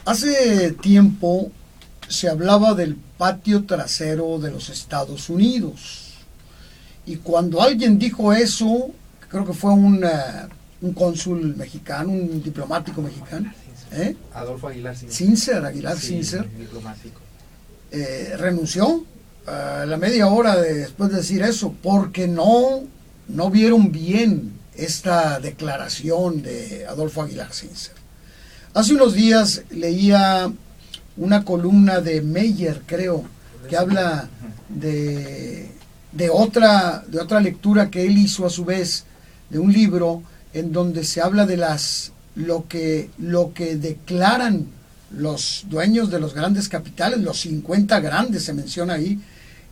Hace tiempo se hablaba del patio trasero de los Estados Unidos. Y cuando alguien dijo eso, creo que fue un cónsul mexicano, un diplomático mexicano, Adolfo Aguilar Aguilar sí, Sincer, diplomático. Renunció a la media hora después de decir eso, porque no vieron bien esta declaración de Adolfo Aguilar Sincer. Hace unos días leía una columna de Meyer, creo, que habla de otra lectura que él hizo a su vez, de un libro en donde se habla de lo que declaran los dueños de los grandes capitales, los 50 grandes se menciona ahí,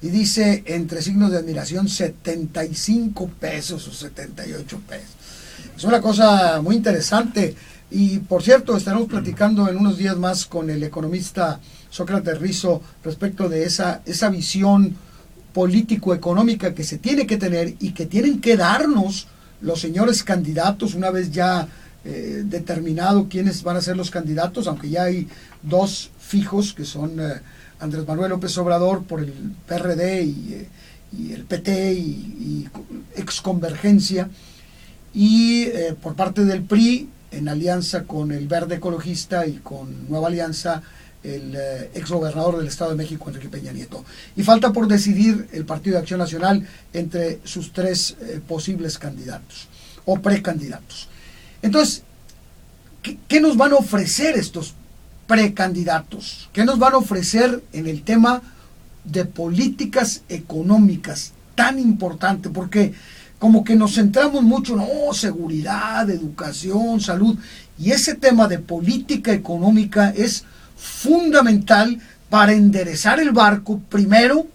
y dice entre signos de admiración 75 pesos o 78 pesos. Es una cosa muy interesante. Y por cierto, estaremos platicando en unos días más con el economista Sócrates Rizo respecto de esa visión político-económica que se tiene que tener y que tienen que darnos los señores candidatos una vez ya determinado quiénes van a ser los candidatos, aunque ya hay dos fijos que son Andrés Manuel López Obrador por el PRD y el PT y Exconvergencia, y por parte del PRI, en alianza con el Verde Ecologista y con Nueva Alianza, el exgobernador del Estado de México, Enrique Peña Nieto. Y falta por decidir el Partido de Acción Nacional entre sus tres posibles candidatos o precandidatos. Entonces, ¿qué nos van a ofrecer estos precandidatos? ¿Qué nos van a ofrecer en el tema de políticas económicas tan importante? Porque como que nos centramos mucho en seguridad, educación, salud, y ese tema de política económica es fundamental para enderezar el barco primero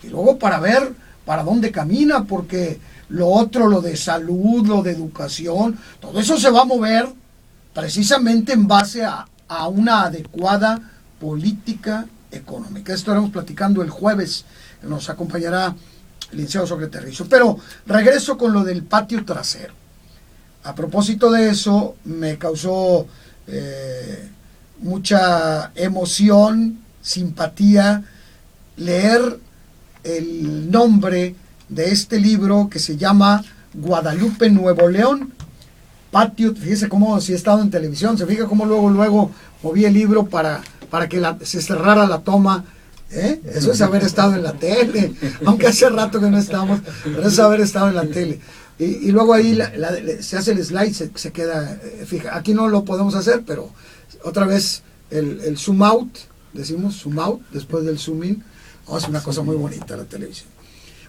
y luego para ver para dónde camina, porque lo otro, lo de salud, lo de educación, todo eso se va a mover precisamente en base a una adecuada política económica. Esto estaremos platicando el jueves, que nos acompañará el licenciado Sócrates Rizo. Pero regreso con lo del patio trasero. A propósito de eso, me causó mucha emoción, simpatía, leer el nombre de este libro que se llama Guadalupe, Nuevo León, patio. Fíjese cómo, si he estado en televisión, se fija cómo luego moví el libro para que se cerrara la toma. Eso es haber estado en la tele, aunque hace rato que no estamos, pero es haber estado en la tele. Y luego ahí se hace el slide, se queda, fija, aquí no lo podemos hacer, pero otra vez el zoom out, decimos zoom out después del zoom in. Es una cosa muy bonita la televisión.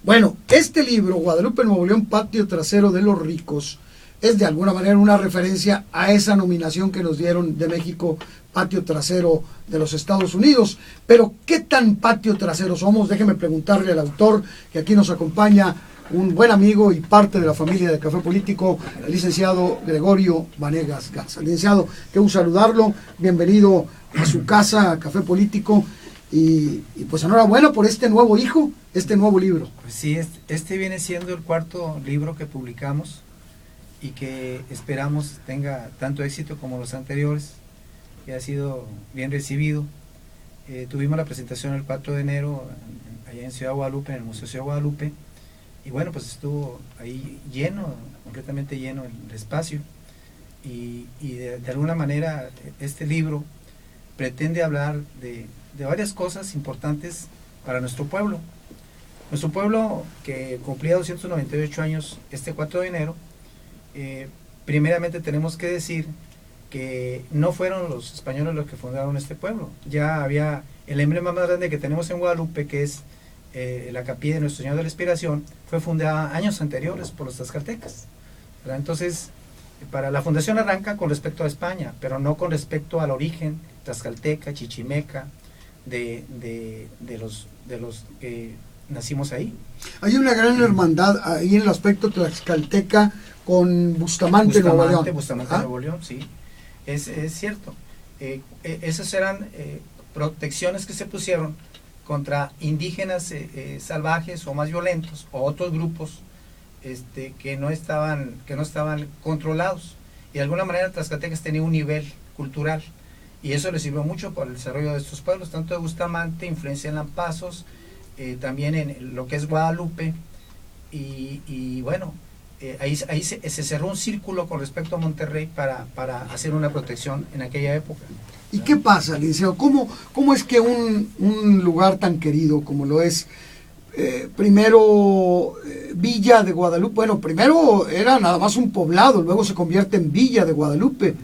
Bueno, este libro, Guadalupe, Nuevo León, patio trasero de los ricos, es de alguna manera una referencia a esa nominación que nos dieron de México, patio trasero de los Estados Unidos. Pero ¿qué tan patio trasero somos? Déjeme preguntarle al autor, que aquí nos acompaña, un buen amigo y parte de la familia de Café Político, el licenciado Gregorio Vanegas Garza. Licenciado, quiero saludarlo, bienvenido a su casa, a Café Político, y pues enhorabuena por este nuevo hijo, este nuevo libro. Pues sí, este viene siendo el cuarto libro que publicamos y que esperamos tenga tanto éxito como los anteriores, que ha sido bien recibido. Tuvimos la presentación el 4 de enero allá en Ciudad Guadalupe, en el Museo Ciudad Guadalupe, y bueno, pues estuvo ahí lleno, completamente lleno el espacio, y de alguna manera este libro pretende hablar de varias cosas importantes para nuestro pueblo. Nuestro pueblo, que cumplía 298 años este 4 de enero, primeramente tenemos que decir que no fueron los españoles los que fundaron este pueblo. Ya había el emblema más grande que tenemos en Guadalupe, que es la capilla de Nuestro Señor de la Inspiración, fue fundada años anteriores por los tlaxcaltecas, ¿verdad? Entonces, para la fundación arranca con respecto a España, pero no con respecto al origen tlaxcalteca, chichimeca, de los que nacimos ahí. Hay una gran hermandad ahí en el aspecto tlaxcalteca con Bustamante, Nuevo León. Bustamante, Nuevo León, sí. Es cierto. Esas eran protecciones que se pusieron contra indígenas salvajes o más violentos, o otros grupos que no estaban controlados. y de alguna manera Tlaxcaltecas tenía un nivel cultural, y eso le sirvió mucho para el desarrollo de estos pueblos, tanto de Bustamante, influencia en Lampazos, también en lo que es Guadalupe, y bueno, ahí se cerró un círculo con respecto a Monterrey para hacer una protección en aquella época. ¿Y qué pasa, licenciado? ¿Cómo es que un lugar tan querido como lo es, primero Villa de Guadalupe, bueno, primero era nada más un poblado, luego se convierte en Villa de Guadalupe,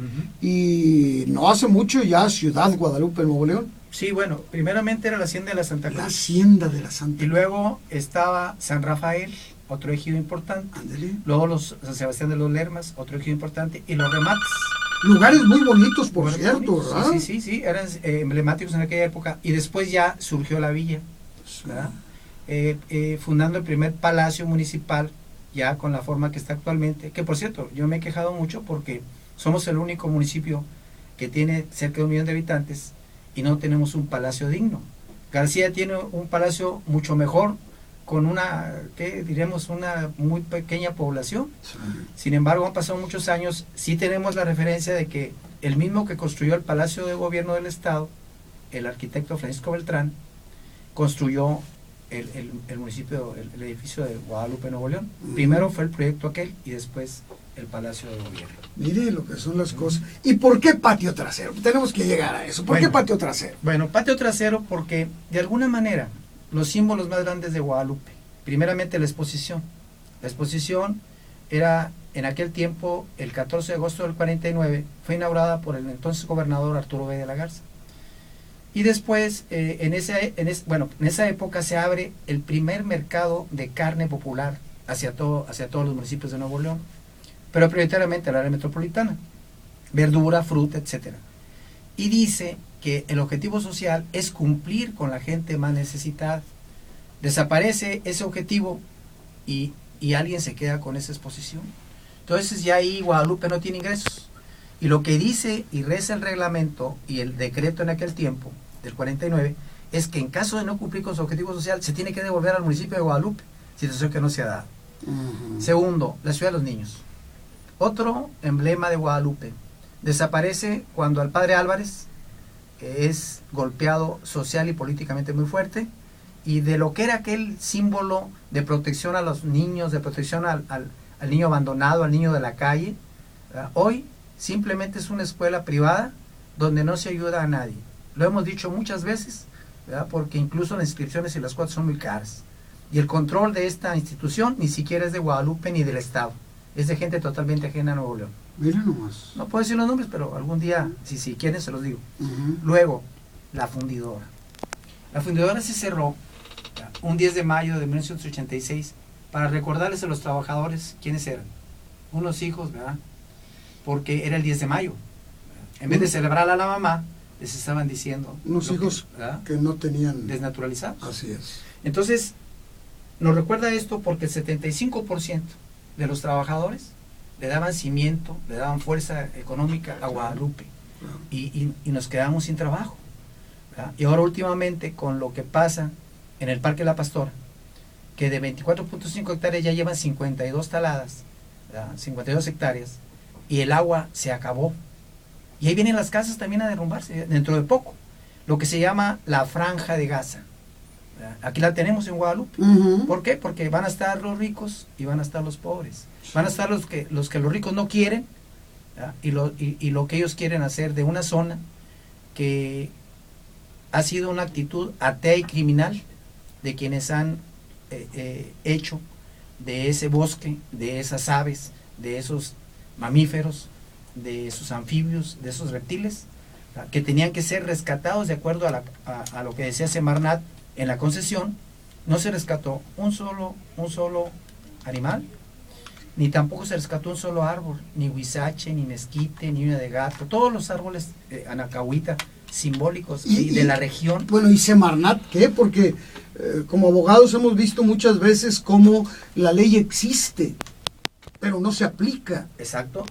y no hace mucho ya Ciudad Guadalupe, Nuevo León? Sí, bueno, primeramente era la Hacienda de la Santa Cruz. La Hacienda de la Santa Cruz. Y luego estaba San Rafael, otro ejido importante. Ándale. Luego San Sebastián de los Lermas, otro ejido importante. Y los remates. Lugares muy bonitos, por Lugares cierto, bonitos. ¿verdad? Sí, eran emblemáticos en aquella época. Y después ya surgió la villa, ¿verdad? Fundando el primer palacio municipal, ya con la forma que está actualmente. Que por cierto, yo me he quejado mucho porque somos el único municipio que tiene cerca de 1 millón de habitantes y no tenemos un palacio digno. García tiene un palacio mucho mejor, con una muy pequeña población. Sí. Sin embargo, han pasado muchos años, sí tenemos la referencia de que el mismo que construyó el Palacio de Gobierno del Estado, el arquitecto Francisco Beltrán, construyó el municipio, el edificio de Guadalupe, Nuevo León. Primero fue el proyecto aquel y después el Palacio de Gobierno. Mire lo que son las cosas. ¿Y por qué patio trasero? Tenemos que llegar a eso. ¿Por qué patio trasero? Bueno, patio trasero porque de alguna manera los símbolos más grandes de Guadalupe, primeramente la exposición. La exposición era en aquel tiempo, el 14 de agosto del 49, fue inaugurada por el entonces gobernador Arturo B. de la Garza. Y después, en esa época se abre el primer mercado de carne popular hacia todos los municipios de Nuevo León, pero prioritariamente al área metropolitana, verdura, fruta, etcétera. Y dice que el objetivo social es cumplir con la gente más necesitada. Desaparece ese objetivo y alguien se queda con esa exposición. Entonces ya ahí Guadalupe no tiene ingresos. Y lo que dice y reza el reglamento y el decreto en aquel tiempo, del 49, es que en caso de no cumplir con su objetivo social, se tiene que devolver al municipio de Guadalupe, situación que no se ha dado. Segundo, la ciudad de los niños. Otro emblema de Guadalupe. Desaparece cuando al padre Álvarez es golpeado social y políticamente muy fuerte, y de lo que era aquel símbolo de protección a los niños, de protección al niño abandonado, al niño de la calle, ¿verdad? Hoy simplemente es una escuela privada donde no se ayuda a nadie. Lo hemos dicho muchas veces, ¿verdad? Porque incluso las inscripciones y las cuotas son muy caras. Y el control de esta institución ni siquiera es de Guadalupe ni del Estado. Es de gente totalmente ajena a Nuevo León. Mira nomás. No puedo decir los nombres, pero algún día, si quieren, se los digo. Luego, la fundidora. La fundidora se cerró un 10 de mayo de 1986 para recordarles a los trabajadores quiénes eran. Unos hijos, ¿verdad? Porque era el 10 de mayo. En vez de celebrar a la mamá, les estaban diciendo... Unos hijos que no tenían... desnaturalizados. Así es. Entonces, nos recuerda esto porque el 75% de los trabajadores le daban cimiento, le daban fuerza económica a Guadalupe. Claro. Y nos quedamos sin trabajo, ¿verdad? Y ahora últimamente con lo que pasa en el Parque La Pastora, que de 24.5 hectáreas ya llevan 52 taladas, ¿verdad? 52 hectáreas, y el agua se acabó. Y ahí vienen las casas también a derrumbarse dentro de poco. Lo que se llama la Franja de Gaza. ¿Verdad? Aquí la tenemos en Guadalupe. ¿Por qué? Porque van a estar los ricos y van a estar los pobres. Van a estar los que los ricos no quieren, y lo que ellos quieren hacer de una zona que ha sido una actitud atea y criminal de quienes han hecho de ese bosque, de esas aves, de esos mamíferos, de esos anfibios, de esos reptiles, que tenían que ser rescatados de acuerdo a lo que decía Semarnat en la concesión. No se rescató un solo animal, ni tampoco se rescató un solo árbol, ni huizache, ni mezquite, ni uña de gato, todos los árboles anacahuita simbólicos de la región. Bueno, ¿y Semarnat qué? Porque como abogados hemos visto muchas veces cómo la ley existe, pero no se aplica. Exacto.